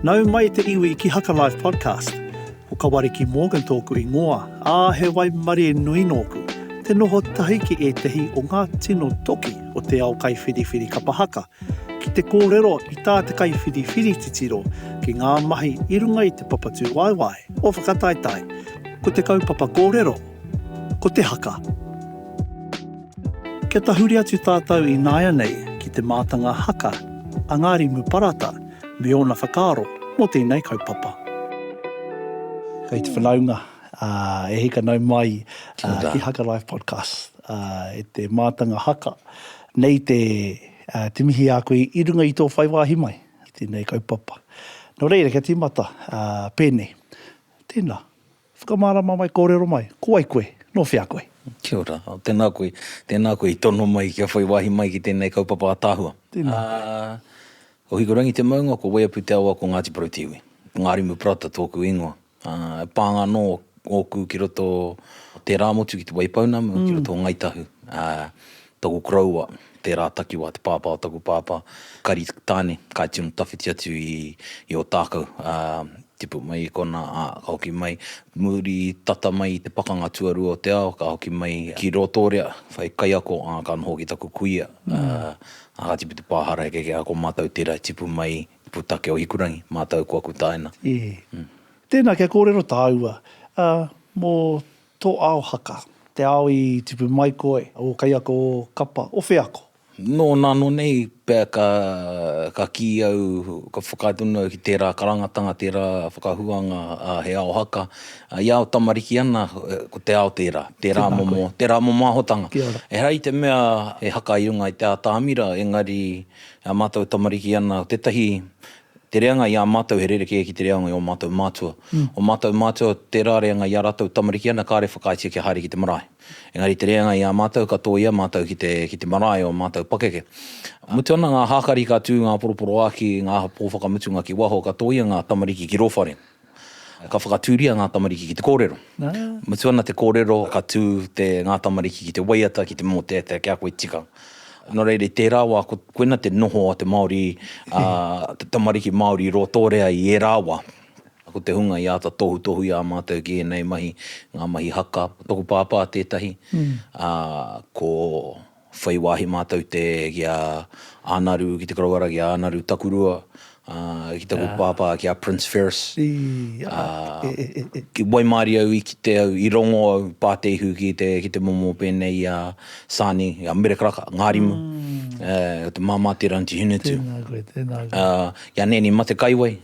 Nau mai te iwi ki Haka Live Podcast. O ka wari ki Morgan tōku I ngoa. He waimari e nui nōku. Te noho tahi ki e tehi o ngā tino toki o te ao kai whiriwhiri kapahaka. Ki te kōrero I tā te kai whiriwhiri titiro ki ngā mahi I runga I te papatū waiwai. O whakataitai. Ko te kaupapa kōrero. Ko te haka. Kia tahuri atu tātou I nāia nei ki te mātanga haka. Angari muparata. Me ona whakaaro, mō tēnei kaupapa. Kei te whanaunga, e hika nau mai ki Haka Live Podcast. E te mātanga haka. Nei te mihi a koe I runga I tō whaiwahi mai. Tēnei kaupapa. Nō reira, kia tīmata, pēnei. Tēnā, whakamārama mai, kōrero mai. Ko ai koe, no whia koe. Kia ora, tēnā koe I tono mai kia whaiwahi mai ki tēnei kaupapa a tāhua. Tēnā. O hikorangi te maunga, ko Waiapu te awa ko Ngāti Parautiwi. Ngāri Muparata tōku ingoa. Pānga no oku ki roto te rāmotu ki te Waipaunam, ki roto Ngaitahu. Taku kraua, te rātakiwa, te pāpā o taku pāpā. Kari tāne, kai tino tawhiti atu I o tākau. Tipu mai kona, ka hoki mai muri tata mai te pakanga tuarua o te ao, ka hoki mai ki rotorea, whai kai ako, ka noho ki taku kuia. Ka tipu te pāhara e keke ako mātau tera, tipu mai putake o hikurangi, mātau kua kutaina. Tēnā kia kōrero tāua, mō tō ao haka, te ao I tipu mai koe, o kai ako kapa, o whiako. No nei pēr ka ki au, ka whakaituna ki tērā karangatanga, tērā whakahuanga he ao haka. I ao tamariki ana ko te ao tērā momo ahotanga. E rai te mea e haka I runga I te tāmira, engari a mātou tamariki ana, tetahi te reanga I a mātou he rere ki te reanga I o mātou mātua. O mātou mātua, te rā reanga I a rātou tamariki ana, kāre whakaitia ki haere ki te marae. Engari te reanga I a mātou katoia, mātou ki te marae o mātou pakeke. Mutu ana ngā hākari ka tū, ngā poroporo aki, ngā pōwhakamutu ngā ki waho katoia, ngā tamariki ki rōwhare. Ka whakatūria ngā tamariki ki te kōrero. Mutu ana te kōrero ka tū ngā tamariki ki te waiata, ki te mote, te kia koe tika. Nō reire, tērā wā, koena te noho a te Māori, te tamariki Māori rotorea I e rāwa. Ko te hunga I ata tohu I a mātou ki nei mahi, ngā mahi haka, toku pāpā tētahi. Ko whaiwahi mātou te ki a ānaru, ki te karawara ki a ānaru takurua, ki taku pāpā ki a Prince Ferris. Ki Waimari au I ki te au, I rongo au pāteihu ki te momo pēnei a Sāni, a Merekaraka, Ngārimu, te Māmā te Ranti Hinutu. Tēnā koe. Ia neni Mate Kaiwai,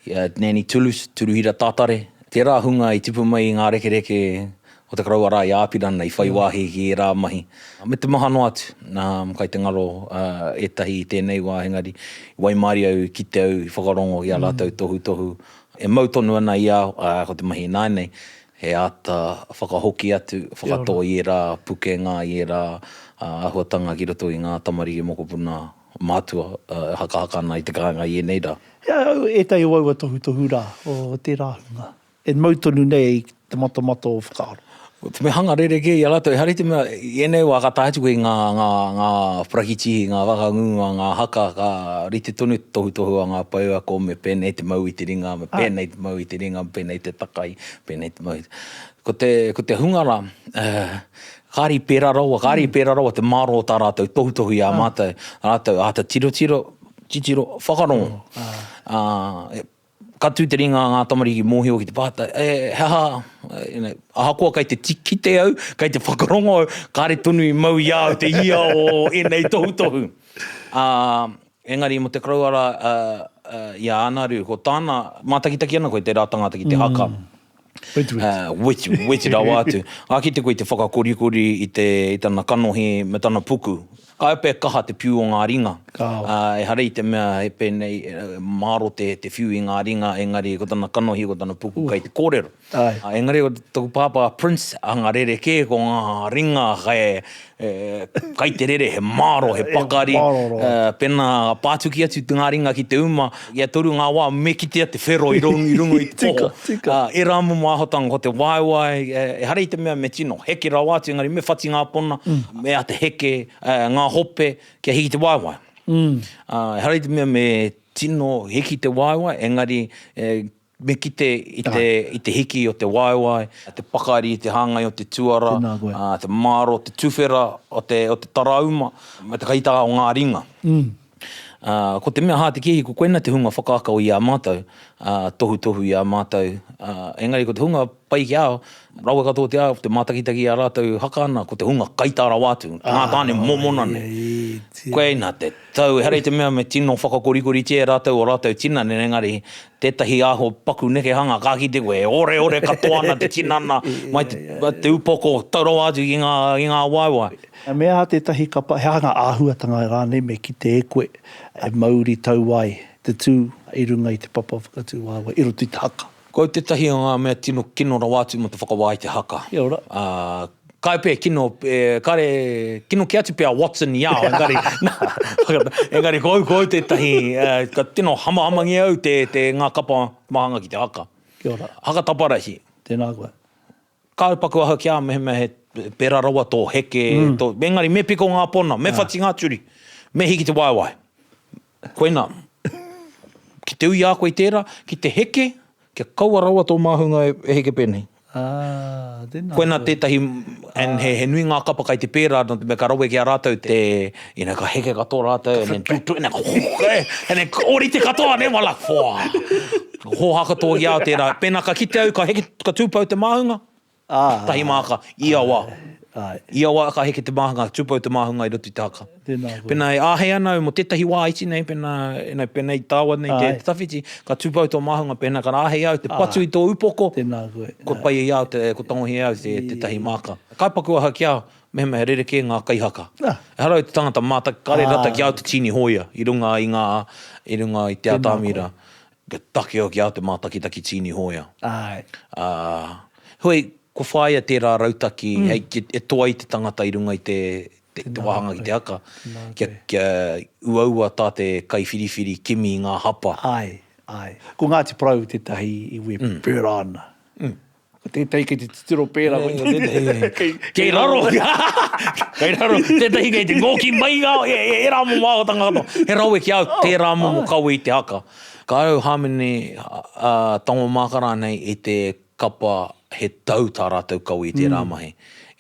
ia neni Turuhira Tātare. Tērā hunga I tipu mai ngā rekereke o te karawara I āpirana I whaiwahi ki e rā mahi. Me te mahano atu, kai te ngaro etahi I tēnei wā hengari. Waimari au ki te au I whakarongo I a rātou tohu. E mautonu ana I au, ko te mahi nānei, he ata whakahoki atu, whakatō I e rā pukenga, I e rā ahuatanga ki roto I ngā tamariki mokopuna mātua, haka ana I te kānga I e nei rā. E tai waua tohu rā o te rāhunga. E mautonu nei I te mata o whakaaro. Te me hanga rere ke I a rātou, hari te mea, I enei wā katahatu koe ngā prakitihi, ngā wakangunga, ngā haka, ka rite tonu tohu a ngā pauako, me pēnei te mau I te ringa, me pēnei te mau I te ringa, me pēnei te takai, pēnei te mau. Ko te hungara, kāri pērā rawa, te māro o tā rātou, tohu I a mātou, rātou, ata titiro, whakarongo. Katu te ringa ngā tamariki mōhio ki te pāta, ahakoa kai te tikite au, kai te whakarongo au, kāre tonu I mau I au te ia o enei tohu. Engari mo te karawara I a ānaru, ko tāna, mātakitaki ana koe te rā tangata ki te haka. Weti rawa atu. Aki te koe te whakakorikori I tana kanohi me tana puku. Ka epe kaha te piu o ngā ringa. E harei te mea e pēnei māro te whiu I ngā ringa, engari ko tana kanohi, ko tana puku, kai te kōrero. Engari ko taku pāpā Prince, anga rere ke ko ngā ringa, kai te rere, he māro, he pakari, pēnā pātuki atu te ngā ringa ki te uma, ia toru ngā wā me ki te whero I rungo I te poho. E rā mumu ahotanga ko te waiwai, e harei te mea me tino, heke rā wātu, engari me whati ngā pona, me a te heke, ngā hope, kia hiki te waiwai. Harei te mea me tino hiki te waiwai, engari me kite i te hiki o te waiwai, te pakari i te hangai o te tuara, te maro, te tuwhera o te tarauma, me te kaitaga o ngā ringa. Ko te mea hā te kihi, ko koena te hunga whakaakau i a mātou, tohu i a mātou. Engari, ko te hunga pai ki ao, raua katoa te ao, te mātakitaki a rātou haka ana, ko te hunga kaitara wātu, ngā tāne momonane. Koena te tau, herei te mea me tino whakakorikori te rātou o rātou tina, engari, tētahi aho paku neke hanga, kā ki te koe, ore katoa ana te tinana, mai te upoko, tauro atu i ngā waiwai. Mea hā tētahi kapa, he hanga āhuatanga rāne me ki te ekwe, e Māori tau wai, te tū i runga i te papa whakatū waiwai, i roto i te haka. Ko tētahi o ngā mea tino kino rawātu mo te whakawai te haka. Ia ora. Kai pē kino, kino ki atu pēr Watson i ao, engari ko tētahi, ka tino hamahamangi au te ngā kapa mahanga ki te haka. Kia ora. Haka taparahi. Tēnā koe. Kāupaku aha ki a me he pēra rawa tō heke, engari me piko ngā pona, me whati ngā turi, me hiki te waiwai. Koena, ki te ui a koe tērā, ki te heke, kia kaua rawa tō māhunga e heke pēnei. Tēnā koena tētahi, he nui ngā kapa kai te pērā, no te me ka rawe ki a rātou te, ka heke katoa rātou, ene ori te katoa, ne wala, ho haka tō i ao tērā, pēnā ka kite au, ka heke, ka tūpau te māhunga, tahi māka, ia wā. Ia wā ka heke te māhunga, tūpau te māhunga i roto i te haka. Pēnā e āhei anau mo tētahi wā iti nei, pēnā i tāua nei te tawhiti, ka tūpau tō māhunga, pēnā ka āhei au, te patu i tō upoko, ko pai i au, ko tangohi au tētahi māka. Kaipaku aha ki au, meheme he rereke ngā kaihaka. E harau te tangata māta, kare rata ki au te tini hoia, i runga i te atamira, ke take o ki au te mātakitaki tini hoia. Hoi, ko whaia tērā rautaki, e toa i te tangata i runga i te wahanga ki te haka, kia uaua tā te kaiwhiriwhiri kimi i ngā hapa. Ko Ngāti Parau tētahi i ue pēra ana. Ko tētahi kei te tuturo pēra. Kei raro! Kei raro! Tētahi kei te ngōki mai ngā, e rā mo māo tangata. He raue ki au, tērā mo kau i te haka. Ka au hāmene tango mākara nei i te kapa he tau tā rātou kau i te rāmahi.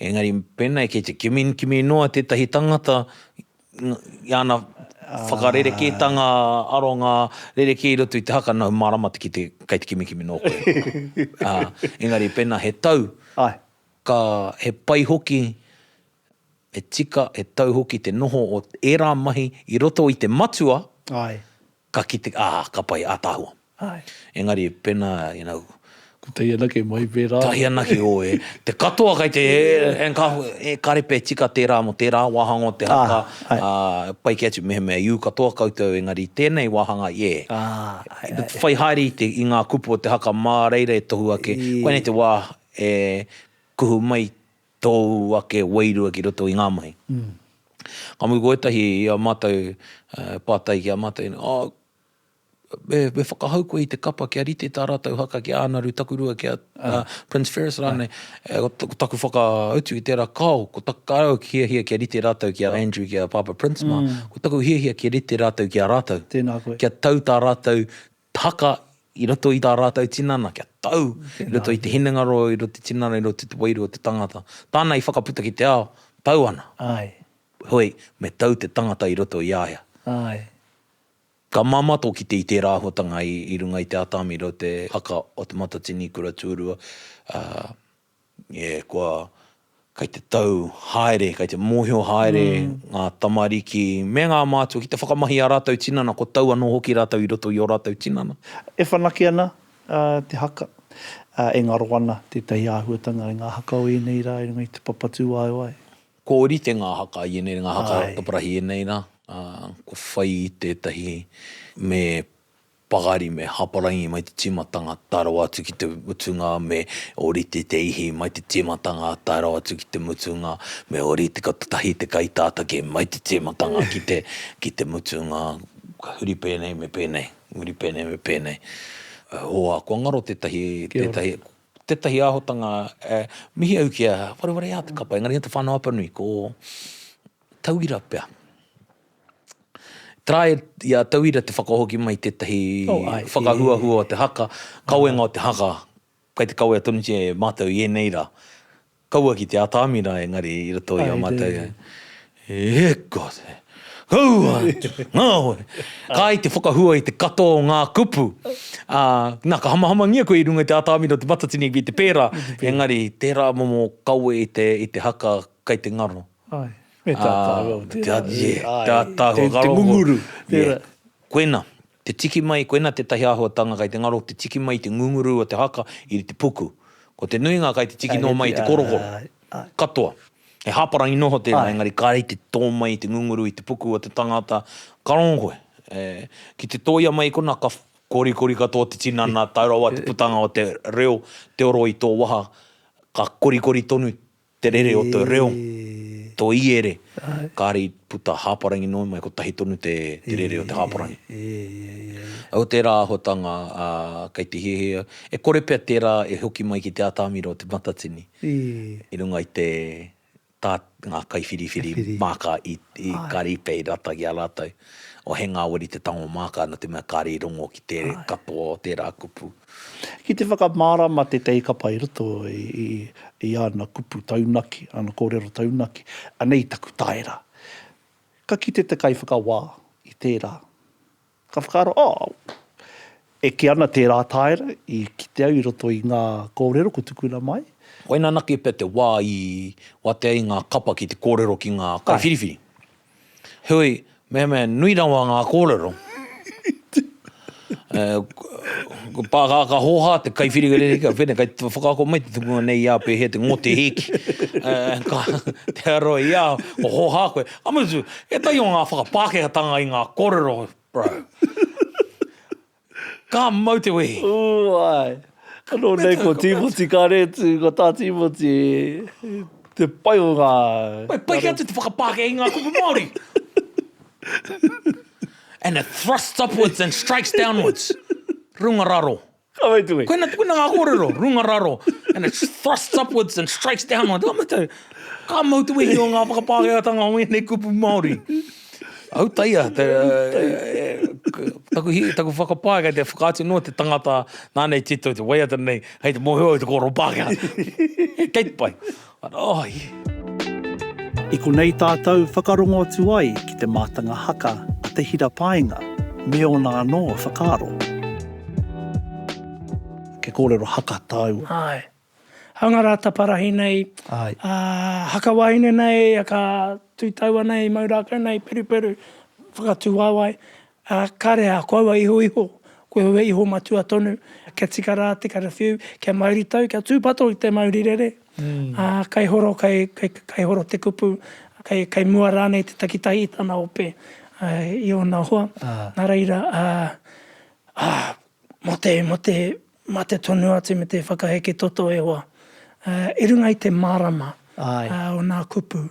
Engari, pēnei kei te kimi noa tētahi tangata, i ana whakarerekētanga aronga rereke i roto i te haka, nau maramata kei te kimi noa koe. Engari, pēnā he tau, ka he pai hoki, e tika, he tau hoki te noho o e rāmahi i roto i te matua, ka kite, ka pai ātāhua. Engari, pēnā, Ko tahi anake mai pērā. Tahi anake oe. Te katoa kai te, karepe tika tērā mo tērā wahanga o te haka. Pai ki atu meheme iu katoa koutou, engari tēnei wahanga, whai haere i ngā kupu o te haka mā reire tohu ake. Koene te wā kuhu mai tōu ake wairua ki roto i ngā mai. Kamu koetahi i a mātou, pātai ki a mātou, me whakahau koe i te kapa kia rite tā rātou haka ki ānaru takurua ki Prince Ferris rāne, ko taku whakautu i tērā kao, ko taku kāau ki hia kia rite rātou ki a Andrew ki a Papa Prince mā, ko taku hia kia rite rātou ki a rātou. Kia tau tā rātou haka i roto i tā rātou tinana, kia tau, i roto i te hinengaro, i roto i tinana, i roto i te wairu o te tangata. Tāna i whakaputa ki te ao, tau ana. Hoi, me tau te tangata i roto i āia. Ka mamato ki te i te rāhotanga i runga i te atami ro te haka o te matatini kura tūrua. Kua kai te tau haere, kai te mōhio haere, ngā tamariki, me ngā mātua ki te whakamahi a rātou tinana, ko tau anō hoki rātou i roto i o rātou tinana. E whanaki ana te haka, e ngaro ana tētahi āhuatanga i ngā haka o ienei rā, i runga i te papatū ai. Ko ori te ngā haka i ienei, ngā haka taparahi ienei rā. Ko whai i tētahi me pagari me haparangi mai te timatanga taro atu ki te mutunga, me ori te ihi mai te timatanga taro atu ki te mutunga, me ori te katahi te kaitātake mai te timatanga ki te mutunga. Huri pēnei me pēnei. Hoa, kua ngaro tētahi āhotanga, mihi au kia, wharewa ea te kapa, engari te whanau apanui, ko tauira pia. Trae ia tauira te whakahoki mai tētahi whakahuahua o te haka, kauenga o te haka, kai te kauea tonu te mātou i enei rā. Kaua ki te atamira engari i roto i o mātou. God, kaua, ngāwe. Kai te whakahua i te kato o ngā kupu. Nā ka hamahama ngia koe i runga te atamira o te matatini i te pērā. Engari, tērā momo kaue i te haka kai te ngaro. Me tātāua. Te ngunguru. Koena, te tiki mai, koena te tahi āhuatanga kai te ngaro, te tiki mai te ngunguru o te haka i te puku. Ko te nuinga kai te tiki no mai te korokoro. Katoa. He hāparangi noho tēnā, engari kārei te tō mai te ngunguru i te puku o te tangata. Karongoe. Ki te tōia mai kona ka kori katoa te tinana, taurawa te putanga o te reo, te oro i tō waha. Ka kori tonu te rere o te reo. Tō iere, kāri puta hāparangi noi mai ko tahi tonu te rere o te hāparangi. Au tērā ahotanga kei te hiehia. E kore pia tērā e hoki mai ki te atamira o te matatini. I runga i te ngā kaiwhiriwhiri māka i kāri pei rata ki a rātou. O he ngāwari te tango māka na te mea kāri rongo ki te katoa o tērā kupu. Ki te whakamārama te teikapa i roto i ana kupu taunaki, ana kōrero taunaki, anei taku taera. Ka kite te kai whakawā i tērā. Ka whakaro, e ki ana tērā taera i kite au i roto i ngā kōrero ko tukuna mai. Waina naki pia te wā i wate i ngā kapa ki te kōrero ki ngā kaiwhiriwhiri. Hui, mea nui rawa ngā kōrero. Ka hoha te kaiwhiri ka whene, kai whakako mai te tukunga nei ia pe he te ngote heki. Te aroa ia, o hoha koe. Amazu, e tai o ngā whakapākehanga i ngā kōrero, bro. Ka mau te wehi. Ai. Kano nei ko Timothy ka retu, ko tā Timothy, te pai o ngā... Pai kia te whakapāke i ngā kupu Māori. And it thrusts upwards and strikes downwards. Rungararo. Ka mai tui. Koina ngā kōrero, rungararo. And it thrusts upwards and strikes downwards. Ka mau te wehi o ngā whakapākeatanga o nei kupu Māori. Au taia, taku whakapākea te whakaatu noa te tangata nānei tito te waiata nei, hei te moheo i te kōro pākea. Kei te pai. I ko nei tātou whakarongo atu ai ki te mātanga haka a te hira pāinga, me o nā noa whakaro. Ke kōrero haka tāua. Ai. Hangarata parahi nei, haka wahine nei, ka tūtaua nei, mauraka nei, peru, whakatuawai. Kare a koua iho, koe hue iho matua tonu, kia tikara, tikara whiu, kia mauri tau, kia tūpato i te mauri rere. Kai horo te kupu, kai mua rānei te takitahi tana ope i o nā hoa. Nā reira, mo te tonu atu me te whakaheke toto e hoa. I runga i te marama o nā kupu.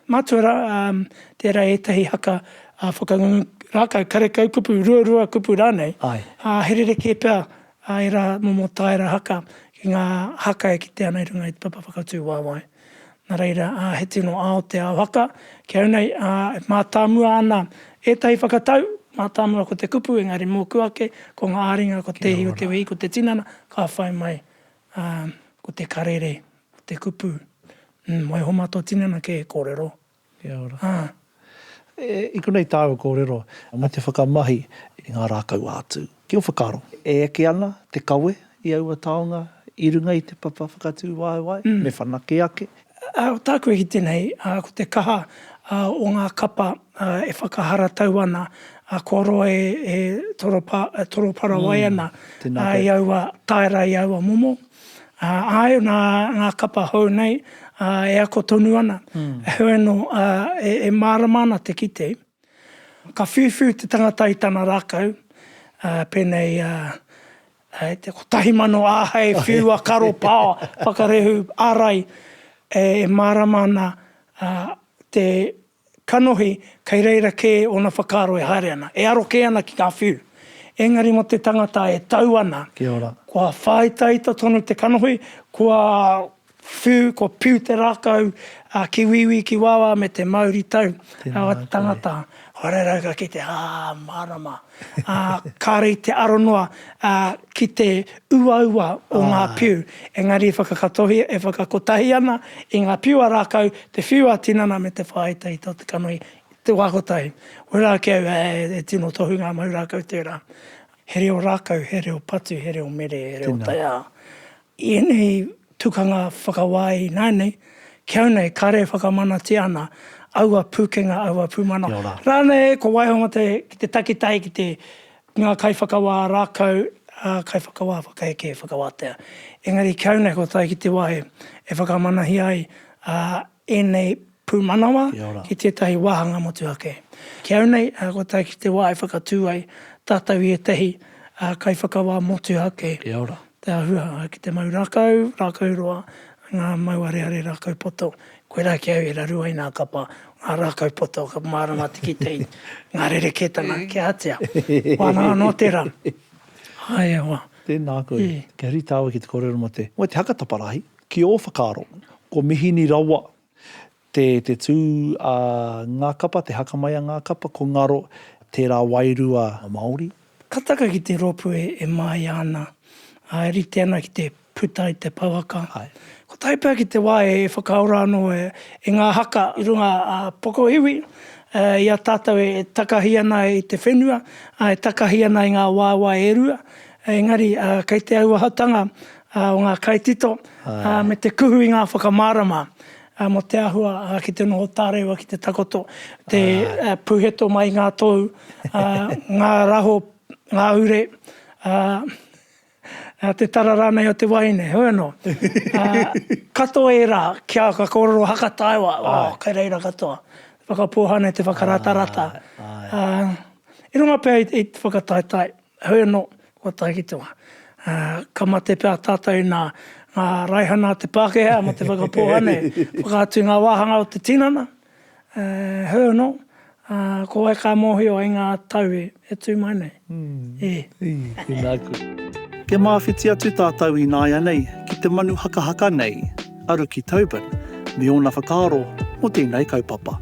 Matua tērā etahi haka whakarākau karekau kupu, rua kupu rānei. Herere ke pēr i rā momo taera haka ki ngā haka e ki te ana i runga i te papa whakatū wāwai. Nā reira, he tino ao te ao haka, ki au nei mātāmua ana etahi whakatau, mātāmua ko te kupu, engari mōkuake, ko ngā āringa, ko te hi, ko te wei, ko te tinana, ka whai mai. Ko te karere, ko te kupu. Mai homato tinana ke kōrero. Kia ora. I konei tāua kōrero, mai te whakamahi i ngā rākau ātu. Kia whakaro. E eke ana te kaue i aua taonga i runga i te papa whakatū wai, me whanake ake. Tāku e ki tenei, ko te kaha o ngā kapa e whakahara tau ana, koro e toropara wai ana, i aua taera i aua momo. Ai o ngā kapa hou nei, e ako tonu ana. Hoi no, e māramana te kite. Ka whiwhiu te tangata i tana rākau, pēnei te kotahi mano āhei whiua karo pāo, whakarehu ārai, e māramana te kanohi kei reira ke ona whakaro e haere ana. E aro ke ana ki ngā whiu. Engari mo te tangata e tau ana. Kia ora. Kua whaitaita tonu te kanohi, kua whiu, kua piu te rākau, ki wiwi, ki wawa me te mauri tau. Awa te tangata. Horera ka ki te marama. Kāri te aronua ki te ua o ngā piu. Engari e whakakotahi ana i ngā piua rākau, te whiua tinana me te whaita i tō te kanoi, te wakotahi. Ura keu e tino tohu ngā mau rākau tērā. He reo rākau, he reo patu, he reo mere, he reo taia. I nei tukanga whakawai nānei, kia nei kare whakamana te ana, aua pūkenga, aua pūmana. Rānei, ko waihonga ki te takitai, ki te ngā kaiwhakawā rākau, kaiwhakawā whakaeke whakawātea. Engari kia nei ko tai ki te wahe, e whakamanahi ai enei pūmanawa ki tētahi wāhanga motu ake. Kia nei, ko tai ki te wahe whakatū ai, tātou i e tehi kaiwhakawā motu ake. Kia ora. Te ahua ki te mau rākau roa, ngā mau areare rākau poto. Koe rā ki au e rarua i nā kapa, ngā rākau poto, ka mārama te ki tei, ngā rere ketanga, kia hatea. Wāna anō tērā. Hai awa. Tēnā koe. Kia ri tāua ki te kōrero mo te. Mo te hakataparahi, ki o whakaro, ko mihini rawa, te tū ngā kapa, te hakamai a ngā kapa, ko ngaro tērā wairua a Māori. Kataka ki te ropu e mai ana. Rite ana ki te puta i te pauaka. Ai. Ko taipea ki te wae e whakaora anō e ngā haka i runga poko iwi. Ia tātou e takahi ana i te whenua, e takahi ana i ngā wāwā e rua. Engari, kei te auahatanga o ngā kaitito, me te kuhu i ngā whakamārama. Mo te ahua ki te noho tārewa ki te takoto, te puheto mai ngā tōu, ngā raho, ngā ure, te tararana o te waine, hoi anō. Katoa e rā, kia ka kororo haka taiwa, kai reira katoa. Whakapohane te whakaratarata. I runga pēr i te whakataitai, hoi anō, kua tai ki tua. Kamate pēr tātou ngā raihana te Pākehā, ma te whakapohane, whakātu ngā wāhanga o te tinana. Hoi anō, ko wai ka mōhio i ngā tau e tū mai nei. Tēnā koe. Ke mawhiti atu tātou i nāia nei, ki te manu haka nei, aru ki Tauban, me ona whakaaro mo tēnei kaupapa.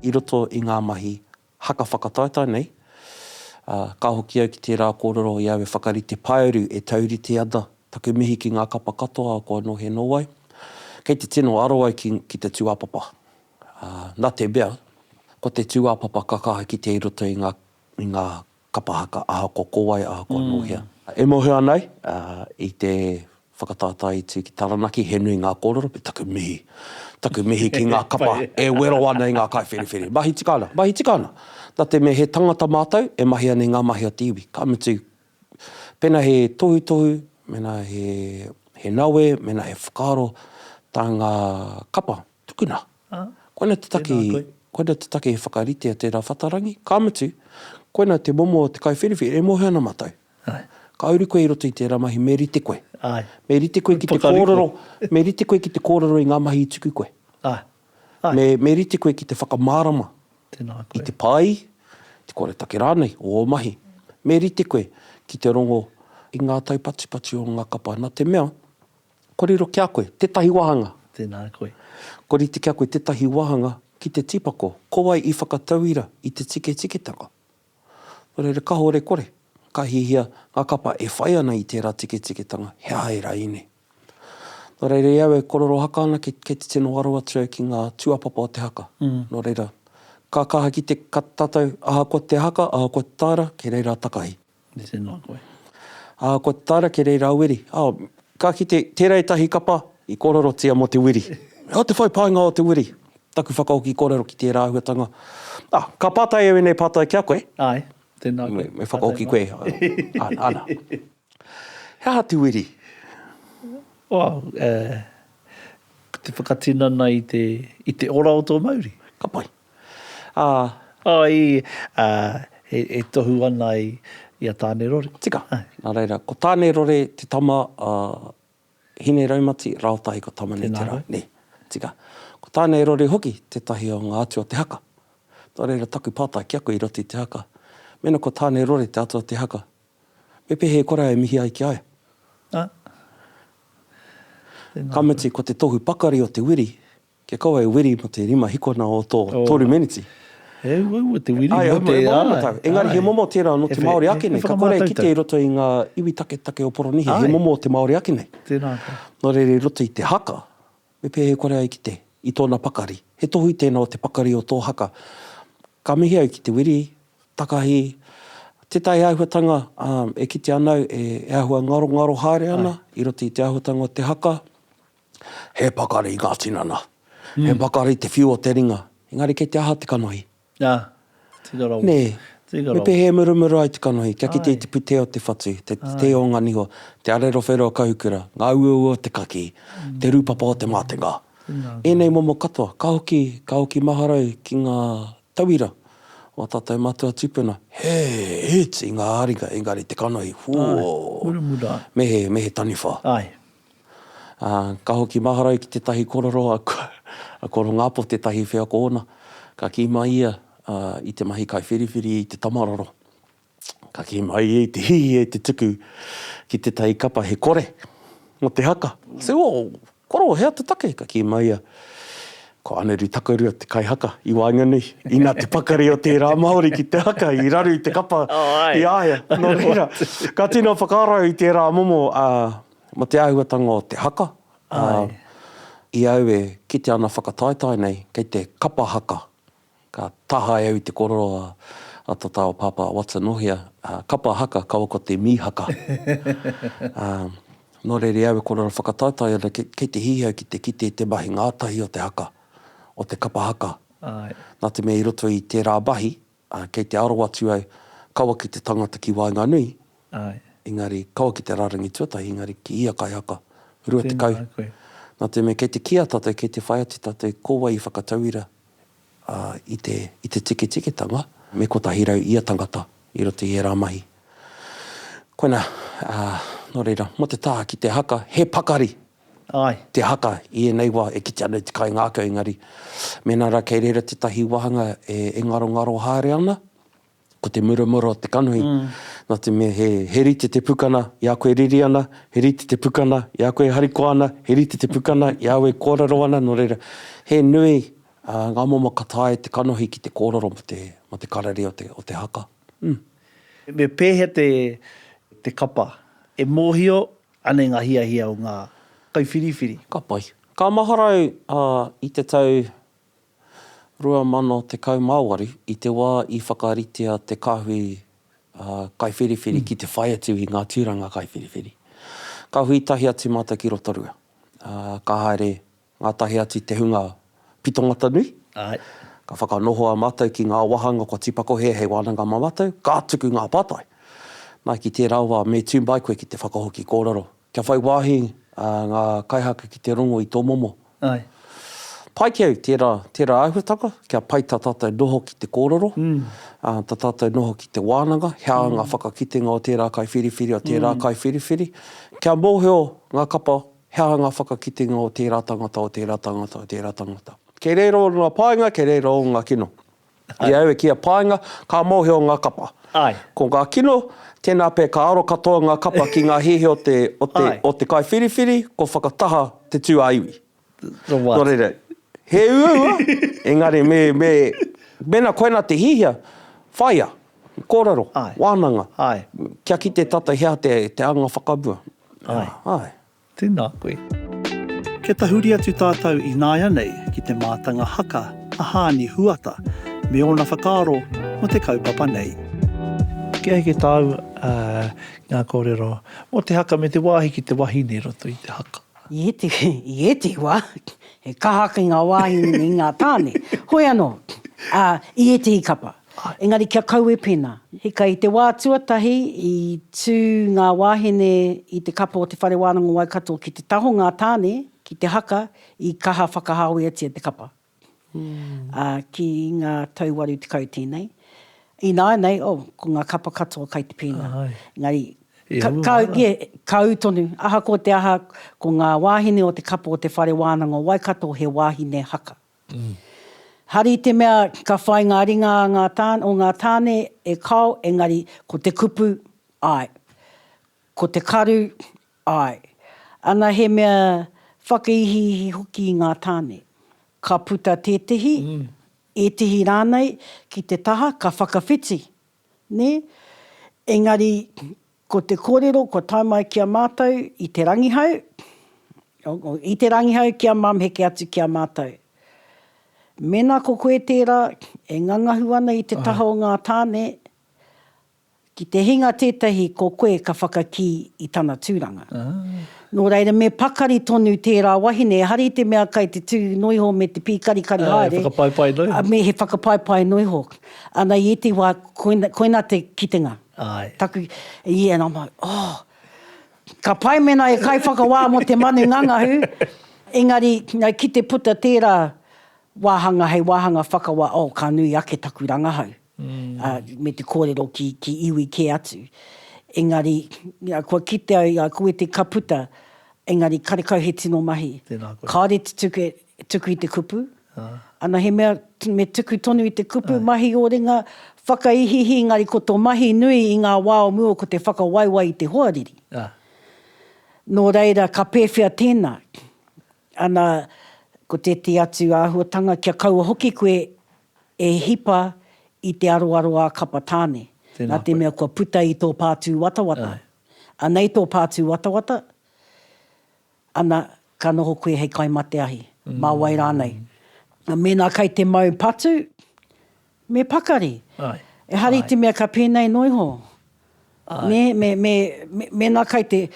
I roto i ngā mahi haka whakataitai nei, ka hoki au ki tērā kōrero i au e whakarite paeru e taurite ana, taku mihi ki ngā kapa katoa ko anō he nōwai. Kei te tino aroai ki te tūapapa. Nā te mea, ko te tūapapa kakaha ki te i roto i ngā kapa haka aha ko kōwai, aha ko anō hea. E mohea nei, i te whakatātai tū ki Taranaki, he nui ngā kōrero, pe taku mihi ki ngā kapa, e wero ana i ngā kaiwhiriwhiri. Mahi tikana. Nā te me he tangata mātou, e mahi ane ngā mahi o te iwi. Ka mutu, pena he tohu, mena he naue, mena he whakaaro, tā ngā kapa, tukuna. Koina te taki he whakarite a tērā whatarangi. Ka mutu, koina te momo o te kaiwhiriwhiri, e mohea na mātou. Ka uri koe i roto i tērā mahi, me rite koe. Me rite koe ki te kōrero i ngā mahi i tuku koe. Me rite koe ki te whakamārama. I te pai, te kore take rānei, o mahi. Me rite koe ki te rongo i ngā tau pati o ngā kapa. Nā te mea, korero kia koe, tētahi wahanga. Tēnā koe. Korite kia koe, tētahi wahanga ki te tipako. Kowai i whakatauira i te tiketanga. Korere kahore kore. Ka hihia, ngā kapa e whai ana i tērā tiketanga, hea e raine. Nō reira iau e kororo haka ana kei te tino aroa atu ki ngā tūapapa o te haka. Nō reira, ka kaha ki te tātou, aha ko te haka, aha ko te tāra, ke reira takahi. Tēnā koe. Aha ko te tāra, ke reira wiri. Ka ki tērā tahi kapa, i kororo tia mo te wiri. Hea te whai pāinga o te wiri. Taku whakaoki korero ki tērā ahuatanga. Ka pātai e nei pātai kia koe. Ai. Tēnā koe. Me whakaoki koe. Ana. Hea te wiri. Wow. Te whakatinana i te ora o tō Māori. Ka pai. E tohu ana i a tāne rore. Tika. Nā reira, ko tāne rore te tama hine raumati, raotahi ko tamane te rau. Ne, tika. Ko tāne rore hoki, te tahi o ngā atu o te haka. Nā reira, taku pātai kia koe i roti te haka. Mena ko tāne rore te atua te haka. Me pehe kora e mihi ai ki ai. Ka miti ko te tohu pakari o te wiri. Ke kaua e wiri mo te rima hikona o tō toru meniti. He ua te wiri. Ai, mo te- Engari he momo tērā no te Māori ake nei. Ka kore ki te roto i ngā iwi take o Poronihi, he momo o te Māori ake nei. Tēnā koe. Nō reire roto i te haka, me pēhe kore ai ki te, i tōna pakari. He tohu i tēnā o te pakari o tō haka. Ka mihi au ki te wiri, takahi, te tai āhuatanga e kite anau e āhua ngaro haere ana, i roto i te āhuatanga o te haka, he pakari i ngā tinana. He pakari te whiu o te ringa. Engari kei te aha te kanohi. Nā, tika rau. Nē, Tika me rau. pehe murumuru ai te kanohi, kia kite i te pute o te whatu, te te o ngā niho, te arero whero o kahukura, ngā ua o te kaki, te rūpapa o te mātenga. Ēnei momo katoa, ka hoki maharau ki ngā tauira o tātou matua tupuna. He, i ngā aringa, engari te kanohi. Muramura. Mehe taniwha. Ai. Ka hoki maharau ki te tahi kororo, a koro ngāpo te tahi whea ko ona. Ka ki mai ia i te mahi kai whiriwhiri i te tamaroro. Ka ki mai i te hihi e te tuku ki te tahi kapa he kore o te haka. Se koro, hea te take, ka ki mai ia. Ko aneru takarua te kai haka i Wainganui. Ina te pakari o te rā Māori ki te haka, i raru i te kapa i aia. Nō reira, ka tino whakarau i te rā momo mo te āhuatanga o te haka. I au e kite ana whakataetai nei, kei te kapa haka. Ka taha au i te kororo a tata o Papa Watanohia. Kapa haka, kawako te mi haka. Nō reire au e kororo whakataetai ana, kei te hihau ki te kite i te mahi ngātahi o te haka, o te kapa haka. Nā te mea i roto i te rā bahi, kei te aro atu au, kawa ki te tangata ki Wainganui, engari kawa ki te rarangi tuatahi, engari ki ia kai haka, rua te kau. Nā te mea kei te kia tātou, kei te whai ati tātou, koua i whakatauira i te tiki-tanga, me ko tahi rau ia tangata i roto i e rā mahi. Koina, nō reira, mo te taha ki te haka, he pakari. Te haka, i nei wā, e kite ana te kai ngākau engari. Mēnā rā kei reira te tahi wahanga e ngaro haere ana, ko te muramura o te kanohi. Nā te mea he rite te pukana, i a koe riri ana, he rite te pukana, i a koe hariko ana, he rite te pukana, i a koe kōrero ana, nō reira. He nui ngā momo katae te kanohi ki te kōrero mo te karari o te haka. Me pēhe te kapa, e mōhio ane ngā hia o ngā kai whiriwhiri. Ka pai. Ka maharau i te tau 2000 Māori, i te wā i whakaritea te kahui kai whiriwhiri ki te whai atu i ngā tūranga kai whiriwhiri. Ka hui tahi atu mātou ki Rotorua. Ka haere ngā tahi atu te hunga pitongata nui. Ka whakanohoa mātou ki ngā wahanga ko tipako hei wānanga mā mātou. Ka tuku ngā pātai. Nā ki te rawa me tūmbai koe ki te whakahoki kōrero. Kia whai wāhi ngā kaihaka ki te rongo i tō momo. Pai ki au, tērā āhuatanga, kia pai tā tātou noho ki te kōrero, tā tātou noho ki te wānanga, hea ngā whakakitenga o tērā kai whiriwhiri, o tērā kai whiriwhiri. Kia mōheo ngā kapa, hea ngā whakakitenga o tērā tangata, o tērā tangata, o tērā tangata. Kei reiro o ngā pāinga, kei reiro o ngā kino. I au e kia pāinga, ka mōheo ngā kapa. Ko ngā kino, tēnā pē ka aro katoa ngā kapa ki ngā hihi o te kai whiriwhiri, ko whakataha te tū aiwi. Nō reire, he ua, engari mena koena te hihia, whaia, kōrero, wānanga, kia ki te tata hea te anga whakabua. Tēnā koe. Ke tahuri atu tātou i nāia nei ki te mātanga haka, ahani huata, me ona whakaaro mo te kaupapa nei. Kia heke tāu ngā kōrero, o te haka me te wāhi ki te wahine roto i te haka. I e te wā, he kahaka i ngā wāhine i ngā tāne. Hoi anō, i e te hikapa. Engari kia kau e pēnā. Hika i te wā tuatahi, i tū ngā wāhine i te kapa o te whare wānanga Waikato ki te taho ngā tāne, ki te haka, i kaha whakahawe atia te kapa. Ki ngā tauwaru te kau tēnei. I nāi nei, ko ngā kapa katoa kai te pēnā. Engari, kau tonu, aha ko te aha, ko ngā wāhine o te kapa o te whare wānanga Waikato he wāhine haka. Hari te mea ka whai ngā ringa o ngā tāne e kau, engari ko te kupu, ai. Ko te karu, ai. Ana he mea whakaihihi hoki i ngā tāne. Ka puta tētehi, e tihi rānei ki te taha ka whakawhiti. Ne? Engari, ko te kōrero, ko taumai kia mātou i te rangihau, i te rangihau kia mamheke atu kia mātou. Mena ko koe tērā, e ngangahu ana i te taha o ngā tāne, ki te hinga tētahi ko koe ka whakaki i tana tūranga. Nō reira, me pakari tonu tērā wahine, hari te mea kai te tū noiho me te pīkarikari haere. Whakapaipai noiho. Me he whakapaipai noiho. Ana i te wā, koina te kitenga. Ai. Taku, and I'm like, ka pai mena e kai whakawā mo te manu ngangahu. Engari, ki te puta tērā wāhanga hei wāhanga whakawa, ka nui ake taku rangahau. Me te kōrero ki iwi ke atu. Engari, kua kite au, koe te kaputa, engari karekau he tino mahi. Kāre te tuku i te kupu. Ana he mea, me tuku tonu i te kupu, mahi o ringa, whakaihihi, engari ko tō mahi nui i ngā wā o mua ko te whakawaiwai i te hoariri. Nō reira, ka pēwhia tēnā. Ana, ko te atu āhuatanga, kia kaua hoki koe e hipa i te aroaro a kapa tāne. Nā te mea kua puta i tō pātū watawata. Anei tō pātū watawata, ana ka noho koe hei kai mate ahi. Mā wai rānei. Mēnā kai te mau patu, me pakari. E hari te mea ka pēnei noiho. Mēnā kai te,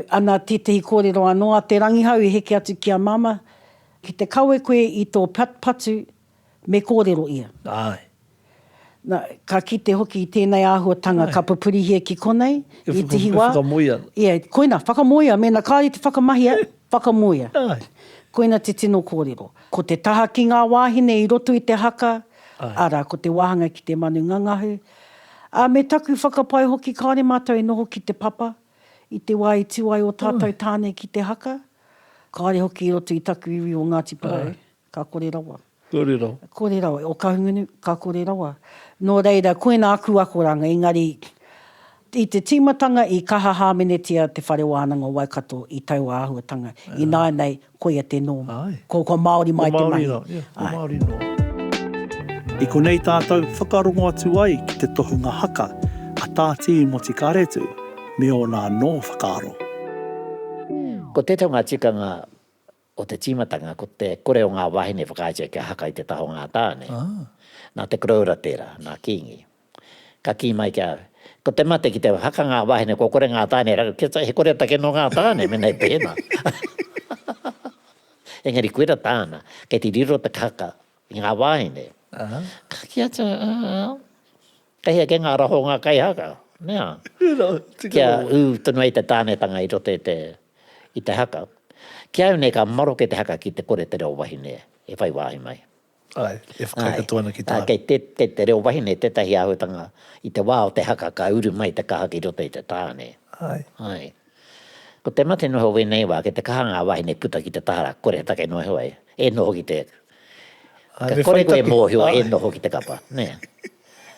ana tētahi kōrero anoa, te rangihau i heke atu kia mama, ki te kaue koe i tō patu, me kōrero ia. Ka kite hoki i tēnei āhuatanga, ka papurihia ki konei, i te hiwa. Whakamoia. Koina, whakamoia, mēnā kāri te whakamahia, whakamoia. Koina te tino kōrero. Ko te taha ki ngā wāhine i roto i te haka, ara, ko te wāhanga ki te manu ngangahu. Me taku whakapai hoki kāre mātou e noho ki te papa, i te wā i tuai o tātou tāne ki te haka. Kāre hoki i roto i taku iwi o Ngāti Parau, ka kore rawa. Kore rawa, o kahungunu, ka kore rawa. Nō reira, koina aku akoranga, engari, i te tīmatanga i kaha hāmenetia te whare wānanga o Waikato i tau āhuatanga. I nāi nei, koia te nōma. Ko Māori mai te mahi. Ko Māori no. I konei tātou whakarongo atu ai ki te tohunga haka, a tāti mo ti kāretu, me o nā nō whakaaro. Ko te taunga tikanga o te tīmatanga, ko te kore o ngā wahine whakaitia kia haka i te taho ngā tāne. Nā te kuraura tērā, nā kingi. Ka ki mai kia, ko te mate ki te haka ngā wahine, ko kore ngā tāne, he kore take no ngā tāne, menei pēna. Engari kuera tāna, kei te riro te haka i ngā wahine. Ka ki atu, kei hea ke ngā raho ngā kai haka. Nea. Kia tonu ei te tāne tanga i rote i te haka. Kia au nei ka maro ke te haka ki te kore te reo wahine, e whai wāhi mai. E whakaituana ki tāna. Kei te reo wahine, tētahi āhuatanga, i te wā o te haka ka uru mai te kaha ki rote i te tāne. Ko te mate noho wenei wā, ke te kaha ngā wahine puta ki te tahara, kore take noho ai, e noho ki te... Kore koe mōhio, e noho ki te kapa, ne?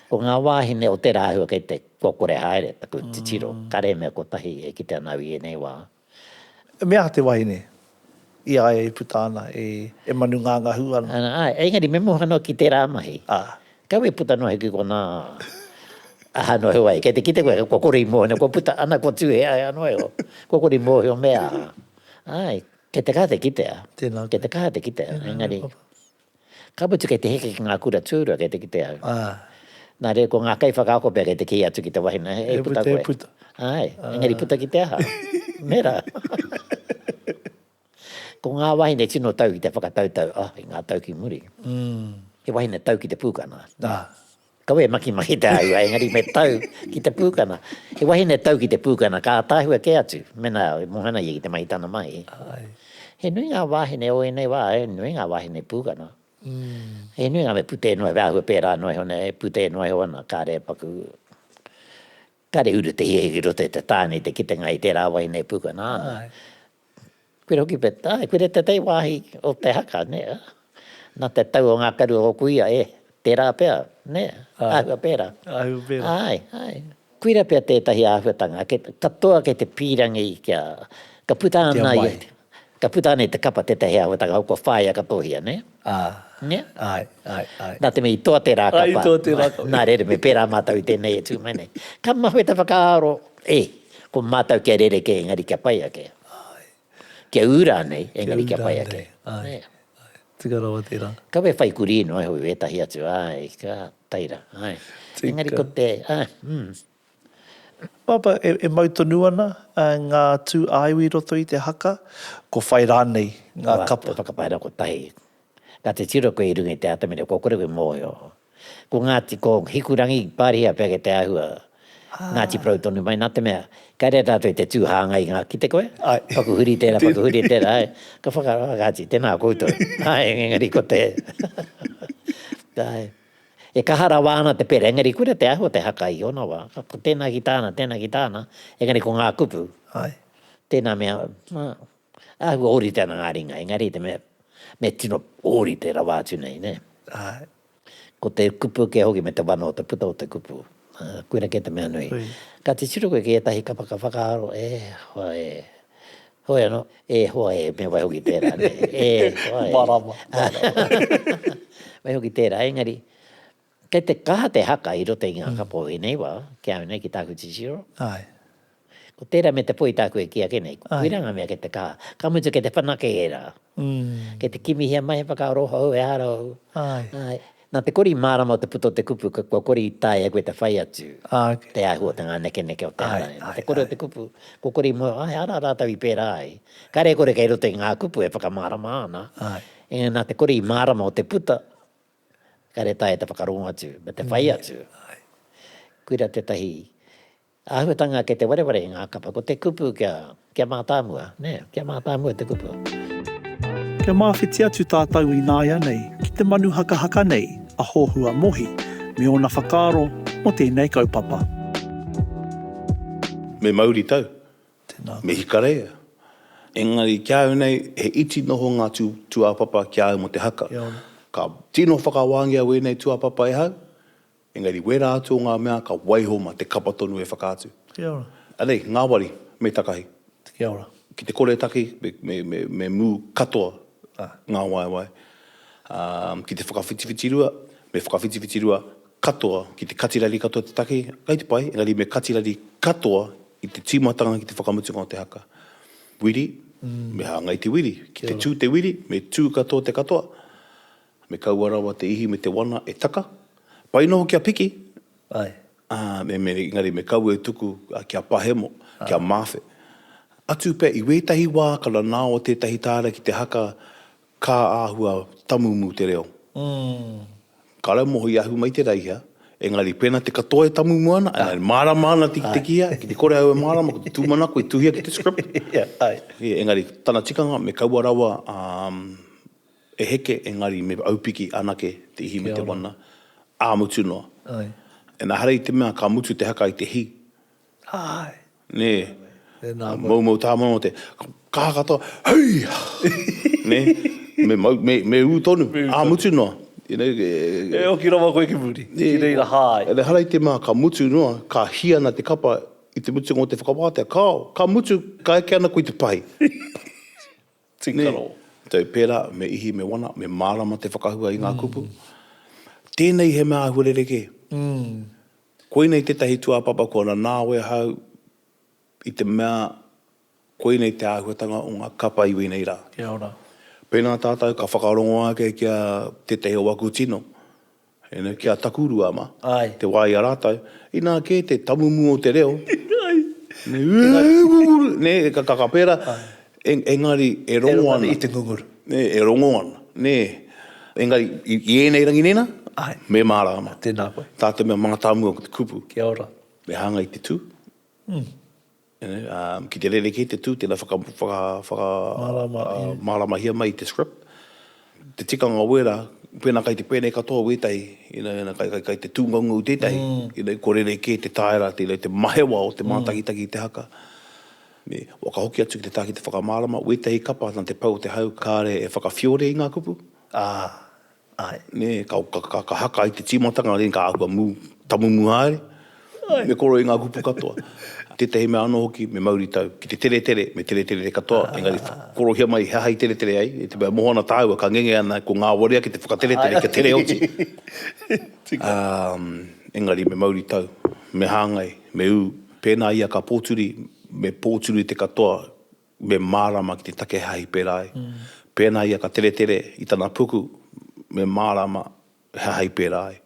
Ko ngā wāhine o te rāhua kei te kokore haere, taku te tiro, kare mea ko tahi e ki te anawi e nei wā. Mea te wahine, i ai e puta ana, e manu nganga hu ana. Engari, me mohano ki te rāmahi. Kau e puta nohe ki ko nā ahano hoi, kei te kite koe, ko kore i mōhine, ko puta ana ko tū e ai anoe o, ko kore i mōhio mea. Kei te kaha te kitea, kei te kaha te kitea, engari. Ka putu kei te heke ki ngā kura tūrua kei te kitea. Nā re, ko ngā kai whakaako pia kei te ki atu ki te wahine, e puta koe. Engari puta ki te aha. Mera. Ko ngā wahine tino tau ki te whakatautau, i ngā tau ki muri. He wahine tau ki te pūkana. Kau e maki te au, engari me tau ki te pūkana. He wahine tau ki te pūkana, ka tāhua ke atu. Mena, mohana i ki te maitana mai. He nui ngā wahine o e nei wā, nui ngā wahine pūkana. He nui ngā me pute noe wāhua pērā noe hone, pute noe hona, kāre paku. Kāre uru te hie ki rote te tāne, te kitenga i tērā wahine pūkana. Koe hoki peta, koe te tei wāhi o te haka, ne? Nā te tau o ngā karu o kuia, tērā pēr, ne? Āhua pēra. Āhua pēra. Ai. Kuira pēr tētahi āhuatanga, katoa ke te pīrangi kia, ka puta ana i, Ka puta ane te kapa te hea o taka hoko whaia katohia, ne? Ne? Ai. Nā te me i toa te rā kapa. Ai, i toa te rā kapa. Nā rere me pērā mātau i tēnei e tūmene. Ka mahoe ta whakaaro, ko mātau kia rere ke engari kia pai ake. Kia ura nei, engari kia pai ake. Ai. Tika rawa tērā. Ka we whai kuri ino ai hoi wetahi atu, ai, ka taira, ai. Engari ko te, Papa, e mautonu ana ngā tū aiwi roto i te haka, ko whai rānei ngā kapa. Whakapaira ko tahi. Ka te tiro koe i rungi te atamere, ko kore koe mōio. Ko ngāti, ko hikurangi pārihia pēke te ahua. Ngāti prautonu mai, nā te mea, ka rea tātou i te tūhāngai ngā ki te koe. Ai. Pakuhuri tēra, ai. Ka whakāti, tēnā koutou. Ai, engari ko te. Ai. E kahara wāna te pere, engari kura te ahua te haka i ona wā. Ko tēnā ki tāna, engari ko ngā kupu. Ai. Tēnā mea, ahua ori tēnā ngā ringa, engari te mea, me tino ori te rawātu nei, ne? Ai. Ko te kupu ke hoki me te wano o te puta o te kupu. Kuira ke te mea nui. Ka te tiro koe ke etahi kapa ka whakaaro, hoi ano, hoa me vai hoki tērā, ne? Hoa Marama. Vai hoki tērā, engari. Kei te kaha te haka i rote i ngā kapo i nei wā, kia au nei ki tāku tishiro. Ai. Ko tērā me te poi tāku e kia ke nei, kuiranga mea ke te kaha. Ka mutu ke te whanake e rā. Ke te kimi hia mai whakaroha au e harau. Ai. Nā te kori mārama o te puto o te kupu, kua kori i tāia koe te whai atu. Ai. Te ahua te ngā neke o te hara. Ai, Te kori o te kupu, ko kori mo, ara rātau i pērā ai. Kare kore kei roto i ngā kupu e whakamārama ana. Ai. E nā te kori i mārama o te puta, kare tae te whakarongo atu, me te whai atu. Kuira te tahi ahuatanga ke te wareware i ngā kapa, ko te kupu kia mātāmua, ne? Kia mātāmua te kupu. Kia mawhiti atu tātou i nāia nei, ki te manu haka nei, a hōhua mohi, me ona whakaaro mo tēnei kaupapa. Me Māori tau, Tēnā. me hikarea. Engari kia au nei, he iti noho ngā tuapapa kia au mo te haka. Kia ora. Ka tino whakawāngia wēnei tuapapa e hau, engari wera atu o ngā mea ka waiho ma te kapatonu e whakaatu. Kia ora. Anei, ngā wari, me takahi. Kia ora. Ki te kore taki, me mū katoa ngā waiwai. Ki te whakawhitiwitirua, me whakawhitiwitirua katoa, ki te katirari katoa te taki, kai te pai, engari me katirari katoa i te tīmatanga ki te whakamutunga o te haka. Wiri, me hāngai te wiri. Ki te tū te wiri, me tū katoa te katoa. Me kauarawa te ihi me te wana e taka. Pai noho kia piki. Ai. Engari me kau e tuku kia pahemo, kia mawhe. Atu pe i wētahi wā kala nā o tētahi tāra ki te haka kā āhua tamumu te reo. Ka rau moho i ahu mai te raihia, engari pēnā te katoa e tamumu ana, engari mārama ana tiki ia, ki te kore au e mārama, ko te tūmana, ko i tuhia ki te script. Ai. Engari tana tikanga, me kauarawa e heke, engari me aupiki anake te ihi me te wana, āmutu noa. Ai. E nā hara i te mea, ka mutu te haka i te hi. Ai. Ne, Tēnā mau tāmana o te, kā katoa, hei! Ne, me u tonu, āmutu noa. E oki rawa koe ki muri. Ki reira hai. E hara i te mea, ka mutu noa, ka hiana te kapa i te mutu o te whakawātea, ka mutu, ka eke ana koe te pai. Tikaro. Tau pērā, me ihi, me wana, me mārama te whakahua i ngā kupu. Tēnei he mea ahurereke. Koe nei tētahi tuapapa kona nāwe hau i te mea, koe nei te ahuatanga o ngā kapa iwi nei rā. Kia ora. Pēnā tātou ka whakarongo ake kia tētahi o waku tino. Kia takurua ma. Ai. Te wai a rātou. I nā ke te tamumu o te reo. Ne, ka pēra. Engari e rongo ana. I te ngunguru. Ne, e rongo ana. Ne, engari i ēnei rangi nena. Ai. Me mārama. Tēnā koe. Tātou mea mga tāmua ko te kupu. Kia ora. Me hanga i te tū. Ki te rere ki te tū, tēnā mārama hia mai i te script. Te tikanga wera, pēnā kai te pēnei katoa wētai, kai te tūngaunga u tētai, ko rere ki te tāera, te mahewa o te mātakitaki i te haka. Me, waka hoki atu ki te tāki te whakamārama, wētai kapa, nā te pau te hau, kāre e whakawhiore i ngā kupu. Ai. Ne, ka haka i te tīmatanga, ka ahua tamumu haere. Me koro i ngā kupu katoa. Tētahi me anō hoki, me mauri tau. Ki te tere, me tere katoa. Engari, koro hia mai, hahai tere ai. E te bea mohana tāua, ka ngenge ana, ko ngā waria ki te whakatere, ka tere oti. Engari, me mauri tau. Me hāngai, me u. Pēnā ia ka pōturi, me pōturi te katoa, me mārama ki te take hahi pērā ai. Pēnā ia ka tere i tana puku, me mārama hahai pērā ai.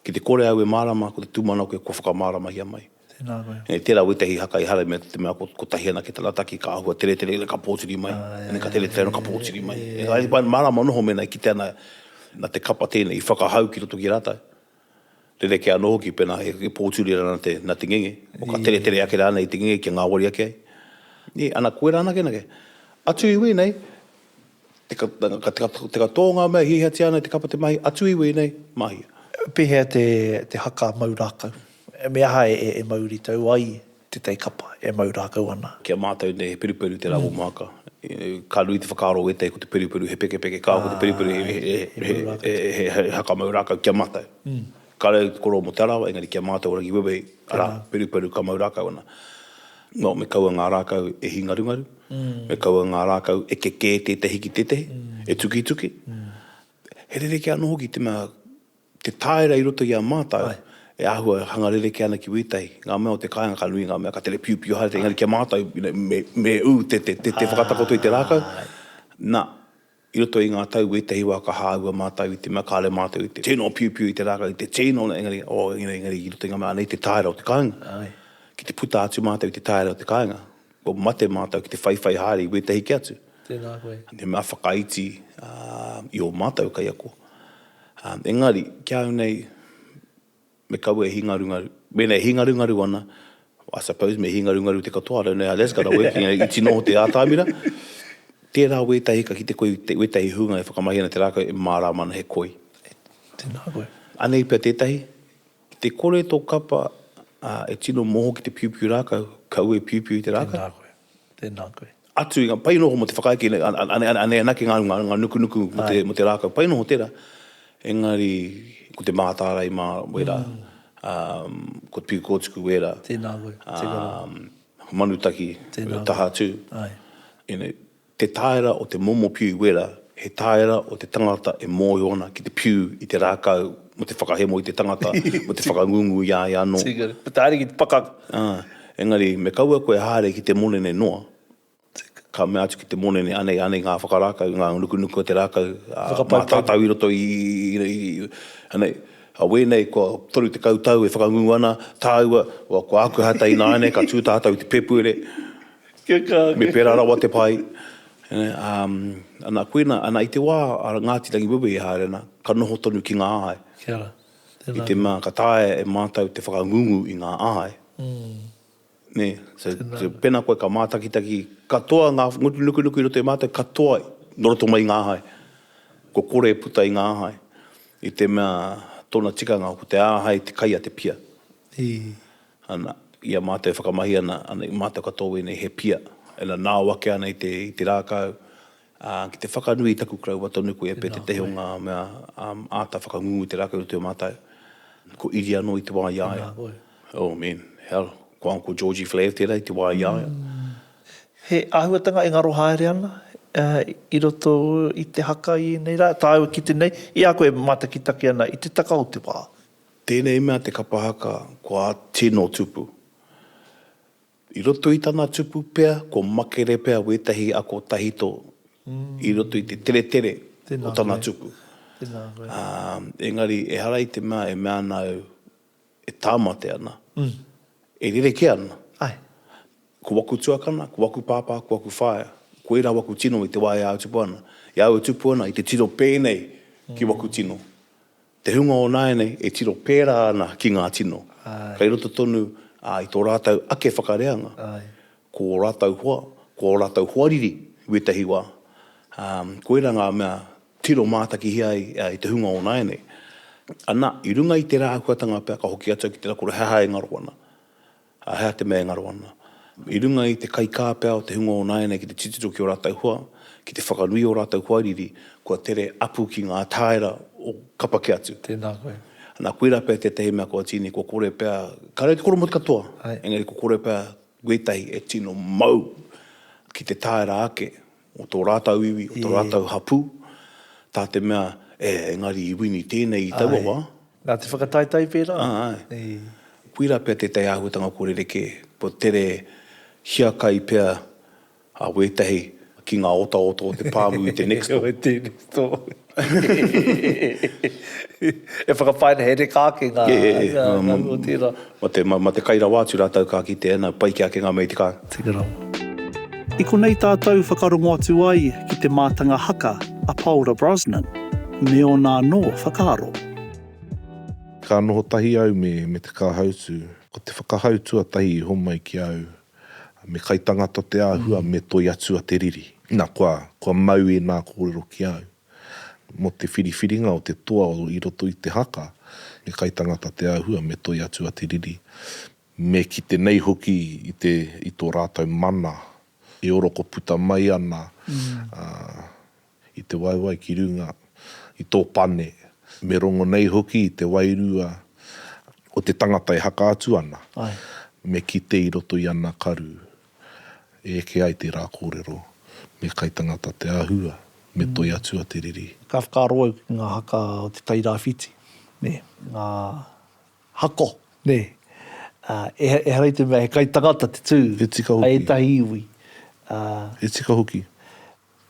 Ki te kore au e mārama, ko te tūmana koe ko whakamārama hia mai. Tēnā koe. E tērā wetahi haka i hara me te mea ko tahi ana ki te lataki ka ahua tere ka pōtiri mai. Ene ka tere ka pōtiri mai. E kai mārama noho mena ki tēnā na te kapa tēnei i whakahau ki roto ki rātai. Tere ke anō hoki pēnā he pōtiri rana na te ngenge. O ka tere ake rāna i te ngenge ki ngā wari ake ai. Ni, ana koe rāna ke nake. Atu iwi nei, te katoa ngā mea hihati ana te kapa te mahi, atu iwi nei, mahi. Pehea te haka maurākau. Me aha e mauri tau ai te tei kapa e maurākau ana. Kia mātou ne he periperu te rāwo māka. Ka nui te whakaaro e tei ko te periperu he peke kā ko te periperu he haka maurākau kia mātou. Ka reo koro mo te arawa, engari kia mātou ragi wewe ara periperu ka maurākau ana. No, me kaua ngā rākau e hingarungaru. Me kaua ngā rākau e keke te hiki te e tuki. He rere kia anō hoki te mea te tāera i roto i a mātau, e ahua hangarere ki ana ki wītai. Ngā mea o te kāinga ka nui ngā mea, ka tere piu hare, engari kia mātau, me te whakatakoto i te rākau. Nā, i roto i ngā tau wītai wā ka hāua mātau i te mea, kāle mātau i te tēno piu i te rākau, i te tēno, engari i roto i ngā mea, anei te tāera o te kāinga. Ki te puta atu mātau i te tāera o te kāinga. Ko mate mātau ki te whaiwhai hāri i wītai ki atu. Tēnā koe. Te mea whakaiti i o mātau kai ako. Engari, kia au nei, me kaua e hingarungaru. Mena e hingarungaru ana, I suppose me hingarungaru te katoa, rau nei, that's gotta work, i tinoho te ātāmira. Tērā wetahi ka ki te koe, wetahi hunga e whakamahina te rākau e mārāmana he koi. Tēnā koe. Anei pia tētahi, te kore tō kapa e tino moho ki te piupiu rākau, kau e piupiu i te rākau. Tēnā koe. Atu i ngā painoho mo te whakaiki, ane anake ngā nuku mo te rākau, painoho tērā. Engari, ko te mātārai mā wera, ko te piu kōtuku wera. Tēnā koe. Manutaki, taha atu. Te tāera o te momo piu wera, he tāera o te tangata e mōi ona ki te piu i te rākau, mo te whakahemo i te tangata, mo te whakangungu i anō. Tāre ki te paka. Engari, me kaua koe hāre ki te monene noa. Ka mea atu ki te monene anei ngā whakarākau, ngā nuku te rākau, mātātau i roto anei, a wēnei, kua toru te kautau e whakangungu ana, tāua, ko aku hata i nāne, ka tūtātau i te pepuere, me pēra rawa te pai. Ana koena, ana i te wā, Ngāti Rangi Wewe i hārena, ka noho tonu ki ngā āhai. Kia ora. I te mea, ka tāe e mātau te whakangungu i ngā āhai. Ne, so pena koe ka mātakitaki, katoa ngā nuku i roto e mātai, katoa noroto mai ngā āhai. Ko kore e puta i ngā āhai. I te mea tōna tikanga, ko te āhai te kaia te pia. Ana, ia mātai whakamahi ana i mātai katoa nei he pia. Ela nā wake ana i te rākau. Ki te whakanui taku krau watonu koe e pe te teho ngā mea āta whakangungu i te rākau roto e mātai. Ko iri anō i te wā iaia. Oh man, hell. Ko Uncle Georgie Flair tērā i te wā iaia. He āhuatanga e ngaro haere ana, i roto i te haka i nei rā, tāua ki te nei, i a koe matakitaki ana i te taka o te wā. Tēnei mea te kapahaka, ko a tino tupu. I roto i tana tupu pea, ko makere pea wetahi a ko tahito. I roto i te tere o tana tupu. Engari, e hara i te mea e mea nau e tāmate ana. E rere ke ana. Ai. Ko waku tuakana, ko waku pāpā, ko waku whaia. Ko era waku tino i te wā e au tupu ana. E au e tupu ana i te tiro pēnei ki waku tino. Te hunga o nāenei e tiro pērā ana ki ngā tino. Kai roto tonu i tō rātau ake whakareanga. Ko rātau hoa, ko rātau huariri wetahi wā. Ko era ngā mea tiro mātaki hia i te hunga o nāenei. Ana, i runga i te rāhuatanga pēr ka hoki atu ki te rakura hea e ngaro ana. Hea te mea ngaro ana. I runga i te kai kāpea o te hunga o nāenei ki te titiro ki o rātau hua, ki te whakanui o rātau huariri, kua tere apu ki ngā tāera o kapake atu. Tēnā koe. Nā kuira pēr te tehi mea kua tini, ko kore pēr, ka rei te koro mo te katoa. Engari ko kore pēr, guetahi e tino mau ki te tāera ake, o tō rātau iwi, o tō rātau hapu, tā te mea, engari i wini tēnei i taua wā. Nā te whakataitai pēra. Kuira pēr te tei āhuatanga kore reke, po tere hiakai pēr a wetahi ki ngā ota-ota o te pāmu i te next door. Te next door. E whakawhaina he te kāke ngā o tērā. Ma te kaira wātu rātau kā ki te ana, pai ki ake ngā mei te kā. Tika rau. I konei tātou whakarongo atu ai ki te mātanga haka a Paula Brosnan, me o nā no whakaro. Ka noho tahi au me te kāhautu. Ko te whakahautua tahi i homai ki au. Me kai tangata te āhua me toi atu a te riri. Nā kua mau e nā kōrero ki au. Mo te whiriwhiringa o te toa o i roto i te haka, me kai tangata te āhua me toi atu a te riri. Me ki te nei hoki i tō rātau mana, e oroko puta mai ana, i te waiwai ki runga, i tō pane. Me rongo nei hoki i te wairua o te tangata e haka atu ana. Me ki te i roto i ana karu, e ke ai te rā kōrero, me kai tangata te āhua, me toi atu a te riri. Ka whakaroa ngā haka o te tairāwhiti, ne, ngā hako, ne. E harei te mea, he kai tangata te tū, E tika hoki. e tahi iwi. E tika hoki.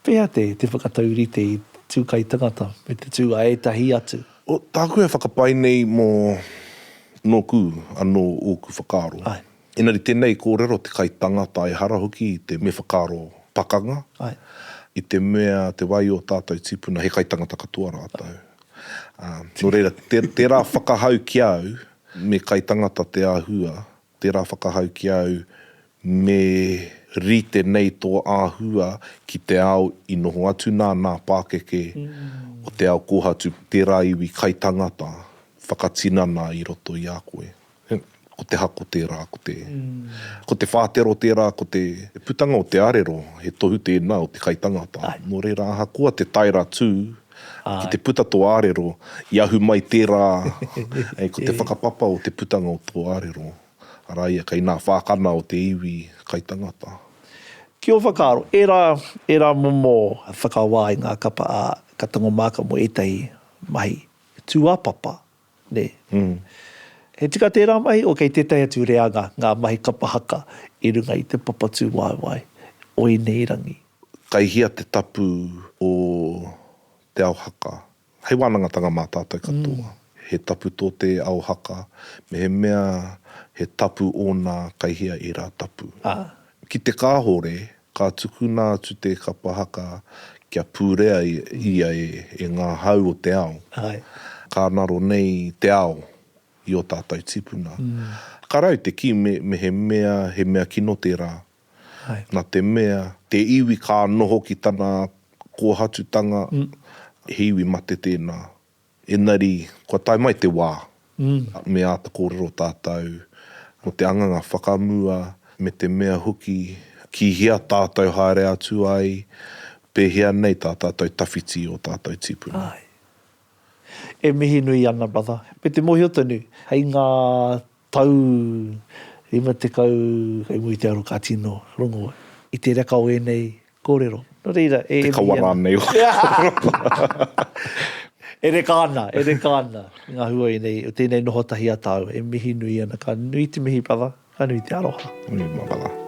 Pea te whakataurite i tū kai tangata, me te tū a e tahi atu. O tāku e whakapai nei mō nōku anō ōku whakaro. Engari tēnei kōrero te kai tangata e hara hoki i te me whakaro pakanga. I te mea te wai o tātou tipuna, he kai tangata katoa rātau. No reira, tērā whakahau ki au, me kai tangata te āhua, tērā whakahau ki au, me rite nei tō āhua ki te ao i noho atu nā pākeke o te ao kōhatu tērā iwi kai tangata whakatinana i roto i a koe. Ko te hako tērā, ko te whātero tērā, ko te putanga o te arero, he tohu tēnā o te kai tangata. No reira aha kua te taira tū, ki te puta tō arero, i ahu mai tērā, ko te whakapapa o te putanga o tō arero. Araia, kai nā whākana o te iwi kai tangata. Kia o whakaro, e rā momo whakawai ngā kapa a katango māka mo etahi mahi tūapapa, ne. He tika tērā mai, o kei tētai atu reanga ngā mahi kapa haka i runga i te papa tū waiwai, o i nei rangi. Kai hia te tapu o te ao haka. Hei wānangatanga mā tātou katoa. He tapu tō te ao haka, me he mea he tapu o nā kai hia i rā tapu. Ki te kāhore, ka tukuna atu te kapa haka kia pūrea ia e ngā hau o te ao. Ka naro nei te ao i o tātou tipuna. Ka rau te ki me he mea kino tērā. Nā te mea, te iwi ka noho ki tana kōhatutanga, he iwi mate tēnā. Engari, kua tai mai te wā. Me āta kōrero tātou, no te anganga whakamua, me te mea hoki, ki hia tātou haere atu ai, pēhea nei tātou tawhiti o tātou tipuna. E mihi nui ana, brother. Me te mohi o tonu, hei ngā tau, rima te kau, hei mui te aro ka tino, rongo, i te reka o e nei kōrero. No reira, te kawara nei. E reka ana. Ngā hua i nei, o tēnei noho tahi a tau, e mihi nui ana. Ka nui te mihi, brother. Ka nui te aroha. Nui, mawala.